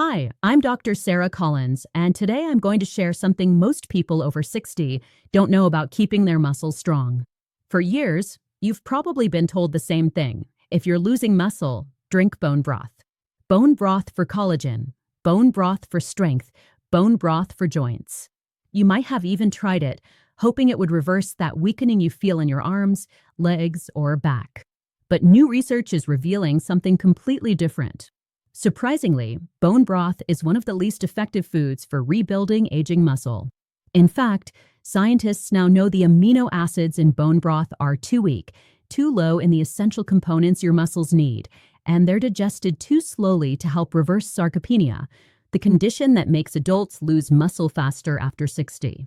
Hi, I'm Dr. Sarah Collins, and today I'm going to share something most people over 60 don't know about keeping their muscles strong. For years, you've probably been told the same thing. If you're losing muscle, drink bone broth. Bone broth for collagen, bone broth for strength, bone broth for joints. You might have even tried it, hoping it would reverse that weakening you feel in your arms, legs, or back. But new research is revealing something completely different. Surprisingly, bone broth is one of the least effective foods for rebuilding aging muscle. In fact, scientists now know the amino acids in bone broth are too weak, too low in the essential components your muscles need, and they're digested too slowly to help reverse sarcopenia, the condition that makes adults lose muscle faster after 60.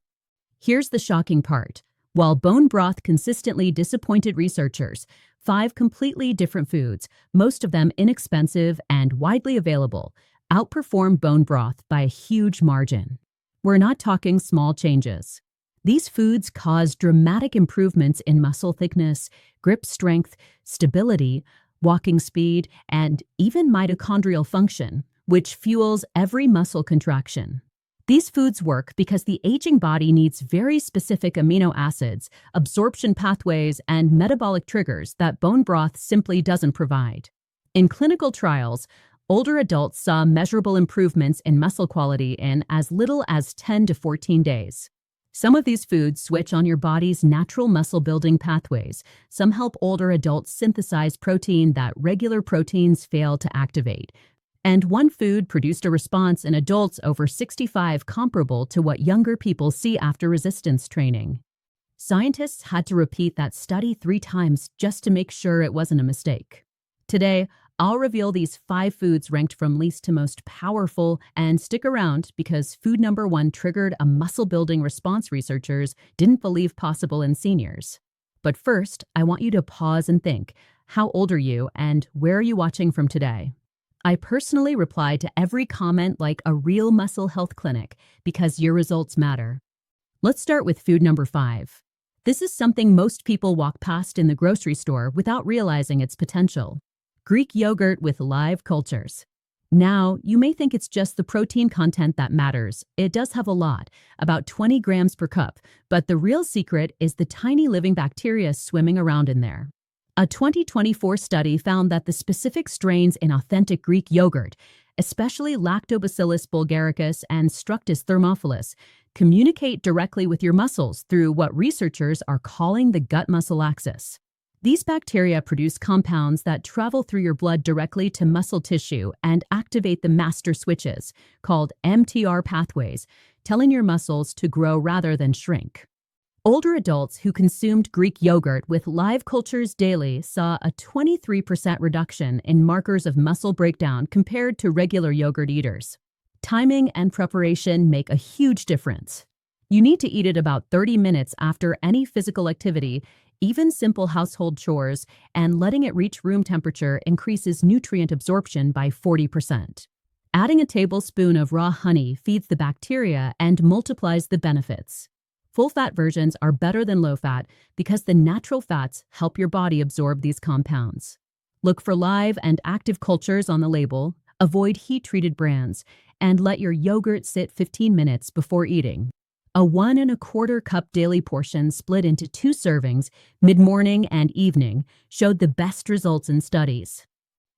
Here's the shocking part. While bone broth consistently disappointed researchers, 5 completely different foods, most of them inexpensive and widely available, outperform bone broth by a huge margin. We're not talking small changes. These foods cause dramatic improvements in muscle thickness, grip strength, stability, walking speed, and even mitochondrial function, which fuels every muscle contraction. These foods work because the aging body needs very specific amino acids, absorption pathways, and metabolic triggers that bone broth simply doesn't provide. In clinical trials, older adults saw measurable improvements in muscle quality in as little as 10 to 14 days. Some of these foods switch on your body's natural muscle-building pathways. Some help older adults synthesize protein that regular proteins fail to activate. And one food produced a response in adults over 65 comparable to what younger people see after resistance training. Scientists had to repeat that study 3 times just to make sure it wasn't a mistake. Today, I'll reveal these 5 foods ranked from least to most powerful, and stick around because food number 1 triggered a muscle-building response researchers didn't believe possible in seniors. But first, I want you to pause and think, how old are you and where are you watching from today? I personally reply to every comment like a real muscle health clinic because your results matter. Let's start with food number 5. This is something most people walk past in the grocery store without realizing its potential. Greek yogurt with live cultures. Now, you may think it's just the protein content that matters. It does have a lot, about 20 grams per cup, but the real secret is the tiny living bacteria swimming around in there. A 2024 study found that the specific strains in authentic Greek yogurt, especially Lactobacillus bulgaricus and Structus thermophilus, communicate directly with your muscles through what researchers are calling the gut-muscle axis. These bacteria produce compounds that travel through your blood directly to muscle tissue and activate the master switches, called MTR pathways, telling your muscles to grow rather than shrink. Older adults who consumed Greek yogurt with live cultures daily saw a 23% reduction in markers of muscle breakdown compared to regular yogurt eaters. Timing and preparation make a huge difference. You need to eat it about 30 minutes after any physical activity, even simple household chores, and letting it reach room temperature increases nutrient absorption by 40%. Adding a tablespoon of raw honey feeds the bacteria and multiplies the benefits. Full-fat versions are better than low-fat because the natural fats help your body absorb these compounds. Look for live and active cultures on the label, avoid heat-treated brands, and let your yogurt sit 15 minutes before eating. A 1 1/4 cup daily portion split into 2 servings, mid-morning and evening, showed the best results in studies.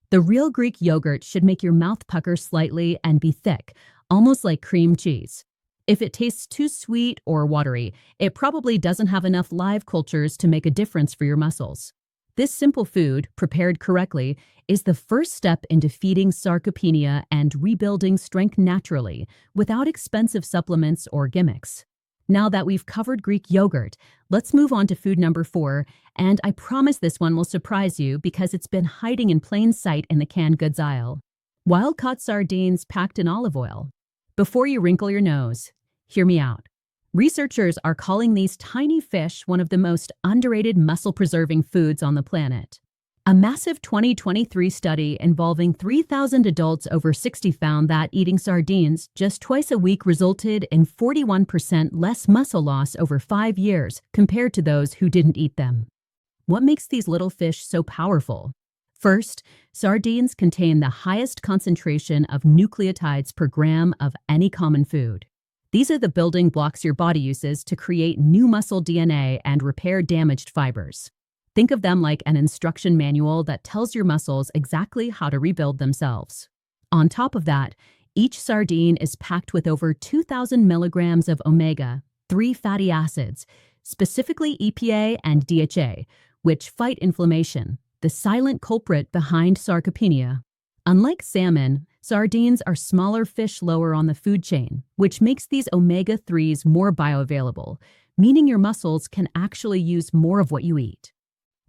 The real Greek yogurt should make your mouth pucker slightly and be thick, almost like cream cheese. If it tastes too sweet or watery, it probably doesn't have enough live cultures to make a difference for your muscles. This simple food, prepared correctly, is the first step in defeating sarcopenia and rebuilding strength naturally, without expensive supplements or gimmicks. Now that we've covered Greek yogurt, let's move on to food number 4, and I promise this one will surprise you because it's been hiding in plain sight in the canned goods aisle. Wild-caught sardines packed in olive oil. Before you wrinkle your nose, hear me out. Researchers are calling these tiny fish one of the most underrated muscle-preserving foods on the planet. A massive 2023 study involving 3,000 adults over 60 found that eating sardines just twice a week resulted in 41% less muscle loss over 5 years compared to those who didn't eat them. What makes these little fish so powerful? First, sardines contain the highest concentration of nucleotides per gram of any common food. These are the building blocks your body uses to create new muscle DNA and repair damaged fibers. Think of them like an instruction manual that tells your muscles exactly how to rebuild themselves. On top of that, each sardine is packed with over 2,000 milligrams of omega-3 fatty acids, specifically EPA and DHA, which fight inflammation, the silent culprit behind sarcopenia. Unlike salmon, sardines are smaller fish lower on the food chain, which makes these omega-3s more bioavailable, meaning your muscles can actually use more of what you eat.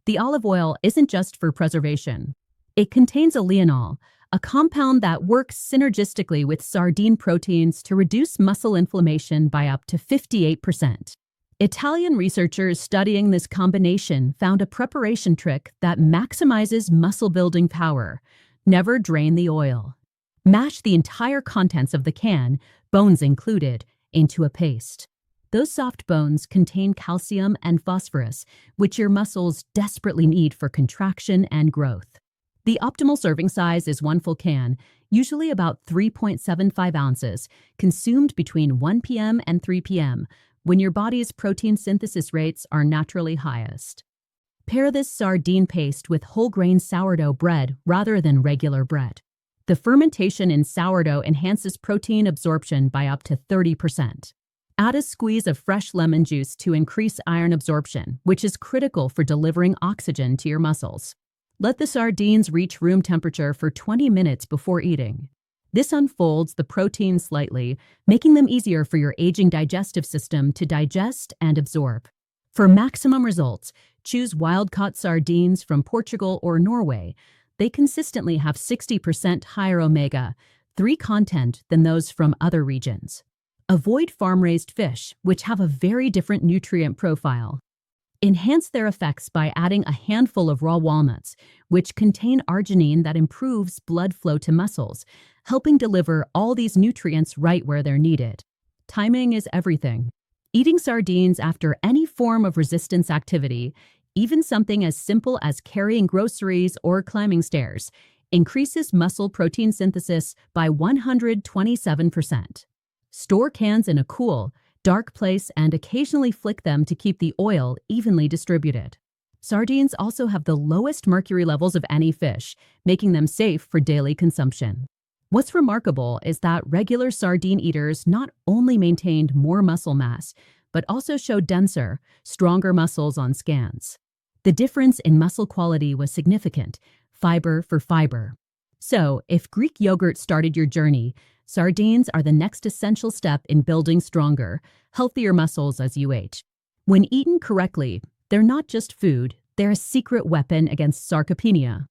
The olive oil isn't just for preservation. It contains oleanol, a compound that works synergistically with sardine proteins to reduce muscle inflammation by up to 58%. Italian researchers studying this combination found a preparation trick that maximizes muscle-building power. Never drain the oil. Mash the entire contents of the can, bones included, into a paste. Those soft bones contain calcium and phosphorus, which your muscles desperately need for contraction and growth. The optimal serving size is 1 full can, usually about 3.75 ounces, consumed between 1 p.m. and 3 p.m., when your body's protein synthesis rates are naturally highest. Pair this sardine paste with whole grain sourdough bread rather than regular bread. The fermentation in sourdough enhances protein absorption by up to 30%. Add a squeeze of fresh lemon juice to increase iron absorption, which is critical for delivering oxygen to your muscles. Let the sardines reach room temperature for 20 minutes before eating. This unfolds the protein slightly, making them easier for your aging digestive system to digest and absorb. For maximum results, choose wild-caught sardines from Portugal or Norway. They consistently have 60% higher omega-3 content than those from other regions. Avoid farm-raised fish, which have a very different nutrient profile. Enhance their effects by adding a handful of raw walnuts, which contain arginine that improves blood flow to muscles, helping deliver all these nutrients right where they're needed. Timing is everything. Eating sardines after any form of resistance activity, even something as simple as carrying groceries or climbing stairs, increases muscle protein synthesis by 127%. Store cans in a cool, dark place and occasionally flick them to keep the oil evenly distributed. Sardines also have the lowest mercury levels of any fish, making them safe for daily consumption. What's remarkable is that regular sardine eaters not only maintained more muscle mass, but also showed denser, stronger muscles on scans. The difference in muscle quality was significant, fiber for fiber. So, if Greek yogurt started your journey, sardines are the next essential step in building stronger, healthier muscles as you age. When eaten correctly, they're not just food, they're a secret weapon against sarcopenia.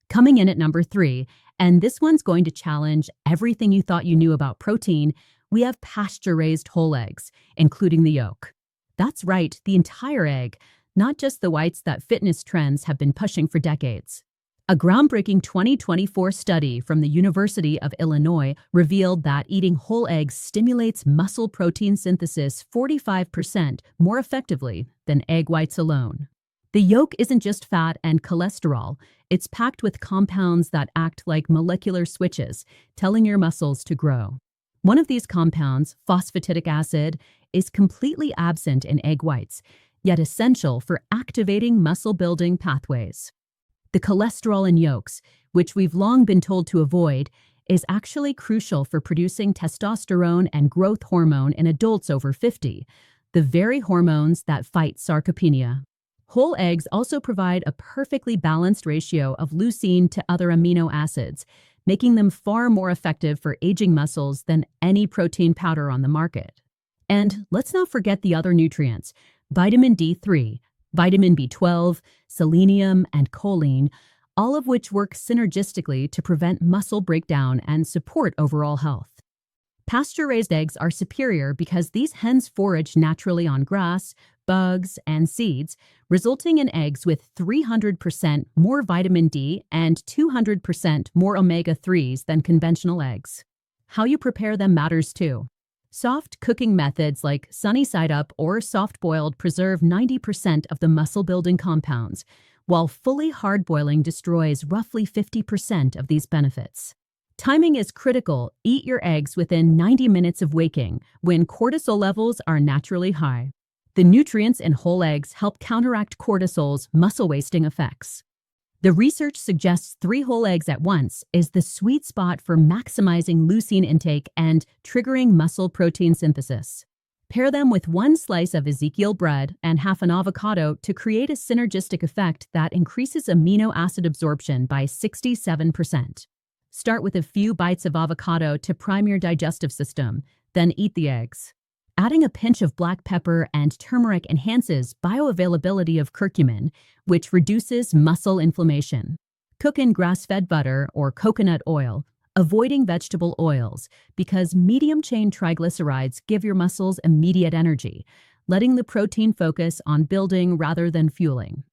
Coming in at number 3, and this one's going to challenge everything you thought you knew about protein, we have pasture-raised whole eggs, including the yolk. That's right, the entire egg, not just the whites that fitness trends have been pushing for decades. A groundbreaking 2024 study from the University of Illinois revealed that eating whole eggs stimulates muscle protein synthesis 45% more effectively than egg whites alone. The yolk isn't just fat and cholesterol, it's packed with compounds that act like molecular switches, telling your muscles to grow. One of these compounds, phosphatidic acid, is completely absent in egg whites, yet essential for activating muscle-building pathways. The cholesterol in yolks, which we've long been told to avoid, is actually crucial for producing testosterone and growth hormone in adults over 50, the very hormones that fight sarcopenia. Whole eggs also provide a perfectly balanced ratio of leucine to other amino acids, making them far more effective for aging muscles than any protein powder on the market. And let's not forget the other nutrients: vitamin D3, vitamin B12, selenium, and choline, all of which work synergistically to prevent muscle breakdown and support overall health. Pasture-raised eggs are superior because these hens forage naturally on grass, bugs, and seeds, resulting in eggs with 300% more vitamin D and 200% more omega-3s than conventional eggs. How you prepare them matters too. Soft cooking methods like sunny side up or soft boiled preserve 90% of the muscle-building compounds, while fully hard-boiling destroys roughly 50% of these benefits. Timing is critical. Eat your eggs within 90 minutes of waking, when cortisol levels are naturally high. The nutrients in whole eggs help counteract cortisol's muscle-wasting effects. The research suggests 3 whole eggs at once is the sweet spot for maximizing leucine intake and triggering muscle protein synthesis. Pair them with 1 slice of Ezekiel bread and half an avocado to create a synergistic effect that increases amino acid absorption by 67%. Start with a few bites of avocado to prime your digestive system, then eat the eggs. Adding a pinch of black pepper and turmeric enhances bioavailability of curcumin, which reduces muscle inflammation. Cook in grass-fed butter or coconut oil, avoiding vegetable oils, because medium-chain triglycerides give your muscles immediate energy, letting the protein focus on building rather than fueling.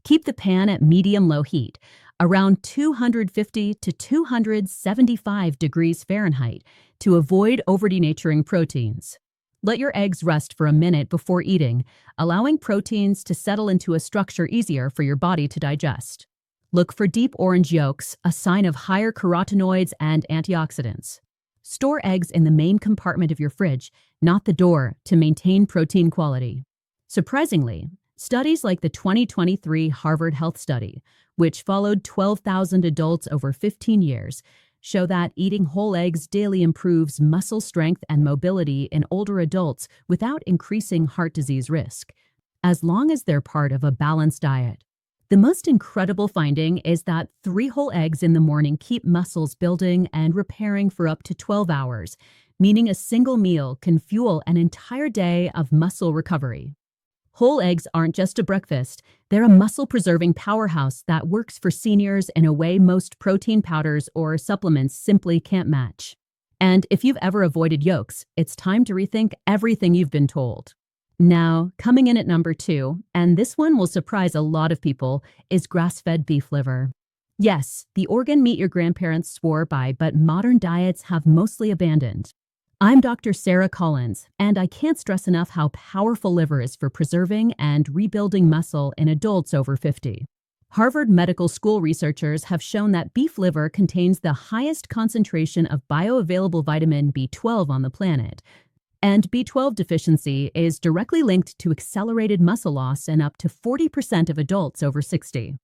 Keep the pan at medium-low heat, around 250 to 275 degrees Fahrenheit, to avoid over-denaturing proteins. Let your eggs rest for a minute before eating, allowing proteins to settle into a structure easier for your body to digest. Look for deep orange yolks, a sign of higher carotenoids and antioxidants. Store eggs in the main compartment of your fridge, not the door, to maintain protein quality. Surprisingly, studies like the 2023 Harvard Health Study, which followed 12,000 adults over 15 years, show that eating whole eggs daily improves muscle strength and mobility in older adults without increasing heart disease risk, as long as they're part of a balanced diet. The most incredible finding is that 3 whole eggs in the morning keep muscles building and repairing for up to 12 hours, meaning a single meal can fuel an entire day of muscle recovery. Whole eggs aren't just a breakfast, they're a muscle-preserving powerhouse that works for seniors in a way most protein powders or supplements simply can't match. And if you've ever avoided yolks, it's time to rethink everything you've been told. Now, coming in at number 2, and this one will surprise a lot of people, is grass-fed beef liver. Yes, the organ meat your grandparents swore by, but modern diets have mostly abandoned. I'm Dr. Sarah Collins, and I can't stress enough how powerful liver is for preserving and rebuilding muscle in adults over 50. Harvard Medical School researchers have shown that beef liver contains the highest concentration of bioavailable vitamin B12 on the planet, and B12 deficiency is directly linked to accelerated muscle loss in up to 40% of adults over 60.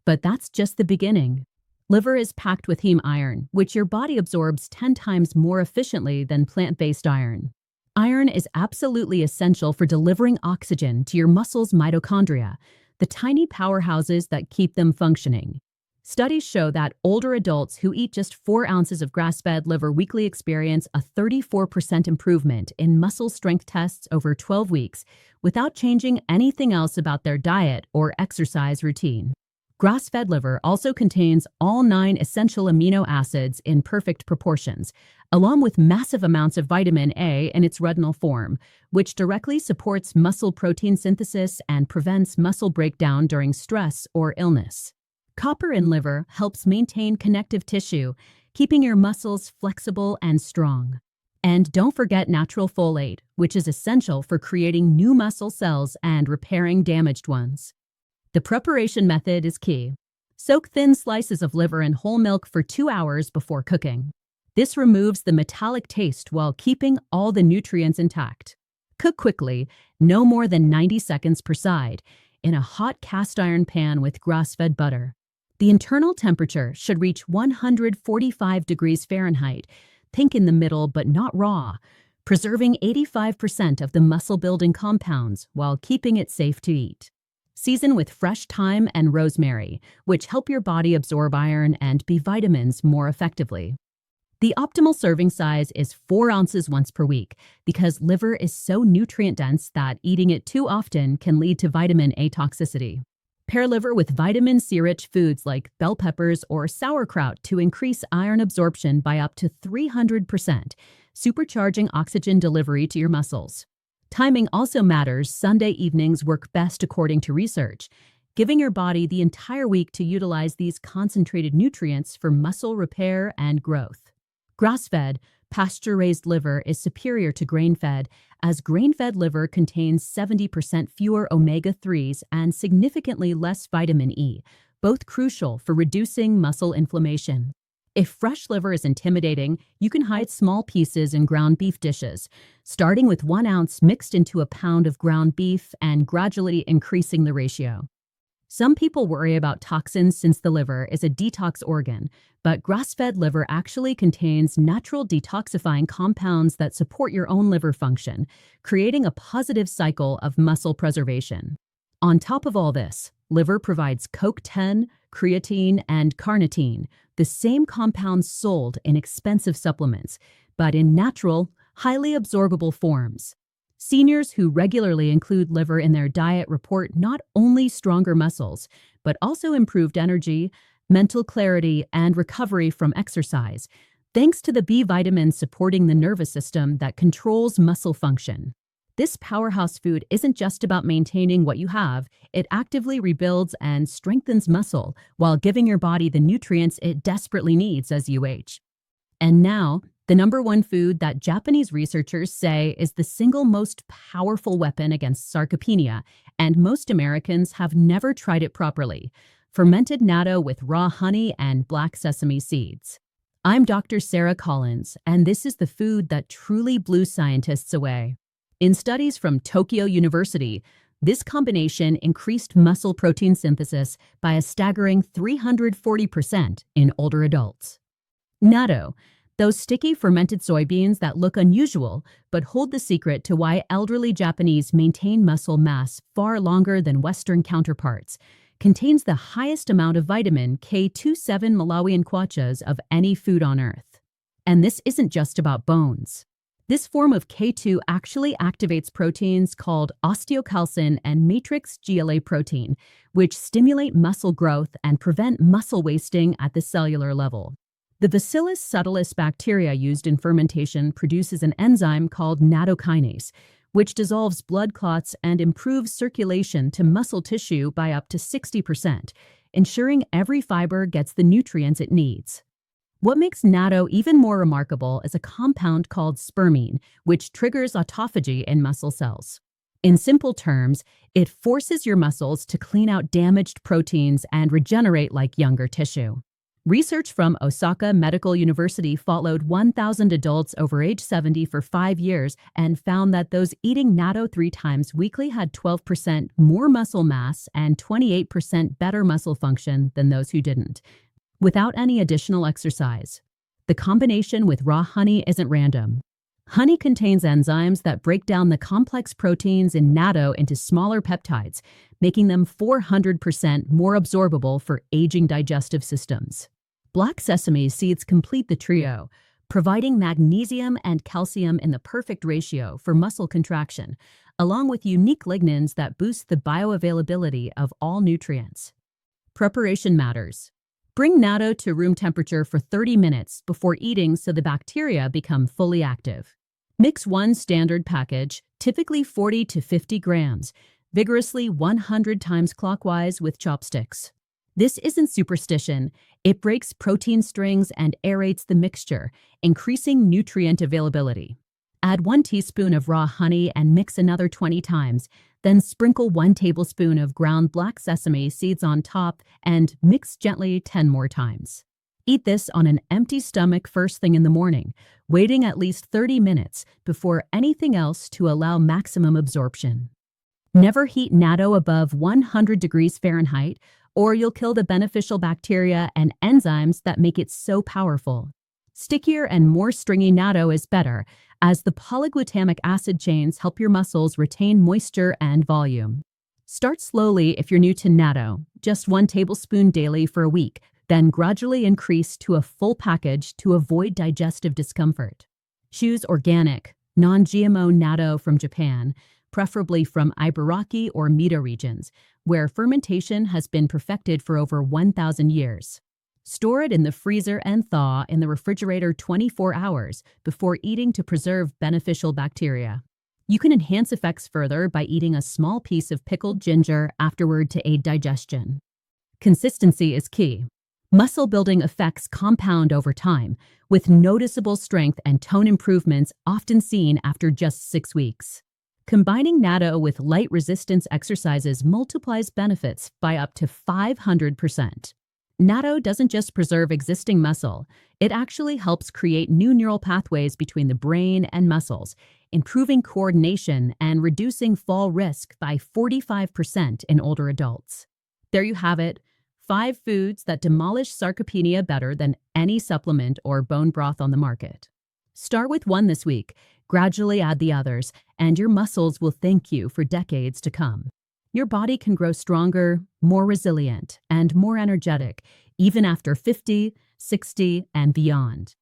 But that's just the beginning. Liver is packed with heme iron, which your body absorbs 10 times more efficiently than plant-based iron. Iron is absolutely essential for delivering oxygen to your muscles' mitochondria, the tiny powerhouses that keep them functioning. Studies show that older adults who eat just 4 ounces of grass-fed liver weekly experience a 34% improvement in muscle strength tests over 12 weeks without changing anything else about their diet or exercise routine. Grass-fed liver also contains all 9 essential amino acids in perfect proportions, along with massive amounts of vitamin A in its retinal form, which directly supports muscle protein synthesis and prevents muscle breakdown during stress or illness. Copper in liver helps maintain connective tissue, keeping your muscles flexible and strong. And don't forget natural folate, which is essential for creating new muscle cells and repairing damaged ones. The preparation method is key. Soak thin slices of liver in whole milk for 2 hours before cooking. This removes the metallic taste while keeping all the nutrients intact. Cook quickly, no more than 90 seconds per side, in a hot cast iron pan with grass-fed butter. The internal temperature should reach 145 degrees Fahrenheit, pink in the middle but not raw, preserving 85% of the muscle-building compounds while keeping it safe to eat. Season with fresh thyme and rosemary, which help your body absorb iron and B vitamins more effectively. The optimal serving size is 4 ounces once per week because liver is so nutrient-dense that eating it too often can lead to vitamin A toxicity. Pair liver with vitamin C-rich foods like bell peppers or sauerkraut to increase iron absorption by up to 300%, supercharging oxygen delivery to your muscles. Timing also matters. Sunday evenings work best according to research, giving your body the entire week to utilize these concentrated nutrients for muscle repair and growth. Grass-fed, Pasture-raised liver is superior to grain-fed, as grain-fed liver contains 70% fewer omega-3s and significantly less vitamin E, both crucial for reducing muscle inflammation. If fresh liver is intimidating, you can hide small pieces in ground beef dishes, starting with 1 ounce mixed into a pound of ground beef and gradually increasing the ratio. Some people worry about toxins since the liver is a detox organ, but grass-fed liver actually contains natural detoxifying compounds that support your own liver function, creating a positive cycle of muscle preservation. On top of all this, liver provides CoQ10, creatine, and carnitine, the same compounds sold in expensive supplements, but in natural, highly absorbable forms. Seniors who regularly include liver in their diet report not only stronger muscles, but also improved energy, mental clarity, and recovery from exercise, thanks to the B vitamins supporting the nervous system that controls muscle function. This powerhouse food isn't just about maintaining what you have, it actively rebuilds and strengthens muscle while giving your body the nutrients it desperately needs as you age. And now, the number one food that Japanese researchers say is the single most powerful weapon against sarcopenia, and most Americans have never tried it properly: fermented natto with raw honey and black sesame seeds. I'm Dr. Sarah Collins, and this is the food that truly blew scientists away. In studies from Tokyo University, this combination increased muscle protein synthesis by a staggering 340% in older adults. Natto, those sticky fermented soybeans that look unusual but hold the secret to why elderly Japanese maintain muscle mass far longer than Western counterparts, contains the highest amount of vitamin K27 Malawian kwachas of any food on Earth. And this isn't just about bones. This form of K2 actually activates proteins called osteocalcin and matrix GLA protein, which stimulate muscle growth and prevent muscle wasting at the cellular level. The Bacillus subtilis bacteria used in fermentation produces an enzyme called nattokinase, which dissolves blood clots and improves circulation to muscle tissue by up to 60%, ensuring every fiber gets the nutrients it needs. What makes natto even more remarkable is a compound called spermine, which triggers autophagy in muscle cells. In simple terms, it forces your muscles to clean out damaged proteins and regenerate like younger tissue. Research from Osaka Medical University followed 1,000 adults over age 70 for 5 years and found that those eating natto 3 times weekly had 12% more muscle mass and 28% better muscle function than those who didn't, without any additional exercise. The combination with raw honey isn't random. Honey contains enzymes that break down the complex proteins in natto into smaller peptides, making them 400% more absorbable for aging digestive systems. Black sesame seeds complete the trio, providing magnesium and calcium in the perfect ratio for muscle contraction, along with unique lignans that boost the bioavailability of all nutrients. Preparation matters. Bring natto to room temperature for 30 minutes before eating so the bacteria become fully active. Mix one standard package, typically 40 to 50 grams, vigorously 100 times clockwise with chopsticks. This isn't superstition. It breaks protein strings and aerates the mixture, increasing nutrient availability. Add 1 teaspoon of raw honey and mix another 20 times, then sprinkle 1 tablespoon of ground black sesame seeds on top and mix gently 10 more times. Eat this on an empty stomach first thing in the morning, waiting at least 30 minutes before anything else to allow maximum absorption. Never heat natto above 100 degrees Fahrenheit, or you'll kill the beneficial bacteria and enzymes that make it so powerful. Stickier and more stringy natto is better, as the polyglutamic acid chains help your muscles retain moisture and volume. Start slowly if you're new to natto, just 1 tablespoon daily for a week, then gradually increase to a full package to avoid digestive discomfort. Choose organic, non-GMO natto from Japan, preferably from Ibaraki or Mito regions, where fermentation has been perfected for over 1,000 years. Store it in the freezer and thaw in the refrigerator 24 hours before eating to preserve beneficial bacteria. You can enhance effects further by eating a small piece of pickled ginger afterward to aid digestion. Consistency is key. Muscle building effects compound over time, with noticeable strength and tone improvements often seen after just 6 weeks. Combining natto with light resistance exercises multiplies benefits by up to 500%. Natto doesn't just preserve existing muscle, it actually helps create new neural pathways between the brain and muscles, improving coordination and reducing fall risk by 45% in older adults. There you have it, 5 foods that demolish sarcopenia better than any supplement or bone broth on the market. Start with one this week, gradually add the others, and your muscles will thank you for decades to come. Your body can grow stronger, more resilient, and more energetic, even after 50, 60, and beyond.